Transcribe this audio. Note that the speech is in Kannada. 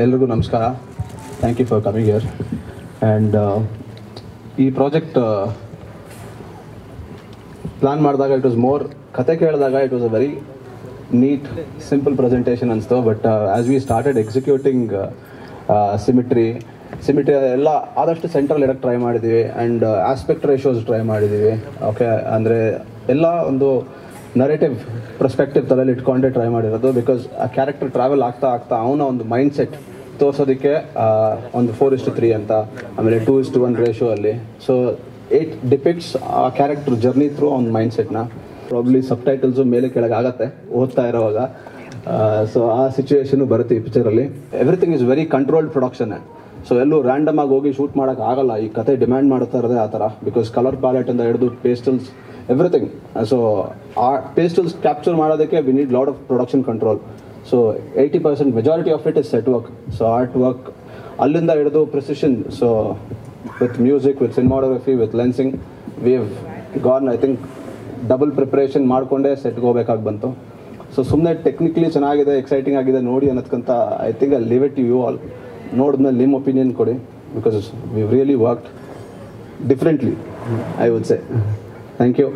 ಎಲ್ರಿಗೂ ನಮಸ್ಕಾರ. Thank you for coming here. And ಈ ಪ್ರಾಜೆಕ್ಟ್ ಪ್ಲಾನ್ ಮಾಡಿದಾಗ ಇಟ್ ವಾಸ್ ಮೋರ್, ಕತೆ ಕೇಳಿದಾಗ it was a very neat simple presentation ಅನಿಸ್ತು. But as we started executing symmetry ಎಲ್ಲ ಆದಷ್ಟು ಸೆಂಟ್ರಲ್ ಇಡಕ್ಕೆ ಟ್ರೈ ಮಾಡಿದ್ದೀವಿ. ಆ್ಯಂಡ್ ಆಸ್ಪೆಕ್ಟ್ ರೇಷೋಸ್ ಟ್ರೈ ಮಾಡಿದ್ದೀವಿ. ಓಕೆ, ಅಂದರೆ ಎಲ್ಲ ಒಂದು ನರೇಟಿವ್ ಪರ್ಸ್ಪೆಕ್ಟಿವ್ ತಲೆಯಲ್ಲಿ ಇಟ್ಕೊಂಡೇ ಟ್ರೈ ಮಾಡಿರೋದು. ಬಿಕಾಸ್ ಆ ಕ್ಯಾರೆಕ್ಟರ್ ಟ್ರಾವೆಲ್ ಆಗ್ತಾ ಅವನ ಒಂದು ಮೈಂಡ್ ಸೆಟ್ ತೋರಿಸೋದಕ್ಕೆ ಒಂದು 4:3 ಅಂತ, ಆಮೇಲೆ 2:1 ರೇಷೋ ಅಲ್ಲಿ. ಸೊ ಇಟ್ ಡಿಪಿಕ್ಟ್ಸ್ ಆ ಕ್ಯಾರೆಕ್ಟರ್ ಜರ್ನಿ ಥ್ರೂ ಅವ್ನ ಮೈಂಡ್ ಸೆಟ್ನ. ಪ್ರಾಬ್ಲಿ ಸಬ್ ಟೈಟಲ್ಸು ಮೇಲೆ ಕೆಳಗೆ ಆಗುತ್ತೆ ಓದ್ತಾ ಇರೋವಾಗ. ಸೊ ಆ ಸಿಚುವೇಶನು ಬರುತ್ತೆ ಈ ಪಿಕ್ಚರಲ್ಲಿ. Everything is very controlled production. So ಎಲ್ಲೂ ರ್ಯಾಂಡಮ್ ಆಗಿ ಹೋಗಿ ಶೂಟ್ ಮಾಡೋಕೆ ಆಗಲ್ಲ. ಈ ಕತೆ ಡಿಮ್ಯಾಂಡ್ ಮಾಡ್ತಾ ಇರೋದೇ ಆ ಥರ. ಬಿಕಾಸ್ ಕಲರ್ ಪ್ಯಾಲೆಟ್ ಅಂತ ಹಿಡಿದು ಪೇಸ್ಟಲ್ಸ್ ಎವ್ರಿಥಿಂಗ್. ಸೊ ಆ ಪೇಸ್ಟಲ್ಸ್ ಕ್ಯಾಪ್ಚರ್ ಮಾಡೋದಕ್ಕೆ we need lot of production control. So 80% majority of it is set work. So art work ಅಲ್ಲಿಂದ ಹಿಡಿದು precision. So with music, with cinematography, with lensing, we have gone I think double preparation ಮಾಡಿಕೊಂಡೇ ಸೆಟ್ಗೆ ಹೋಗ್ಬೇಕಾಗಿ ಬಂತು. ಸೊ ಸುಮ್ಮನೆ ಟೆಕ್ನಿಕಲಿ ಚೆನ್ನಾಗಿದೆ, ಎಕ್ಸೈಟಿಂಗ್ ಆಗಿದೆ ನೋಡಿ ಅನ್ನೋದಕ್ಕಂತ I think I leave it to you all. ನೋಡಿದ್ಮೇಲೆ ನಿಮ್ಮ ಒಪಿನಿಯನ್ ಕೊಡಿ. Because we really worked differently, I would say. Thank you.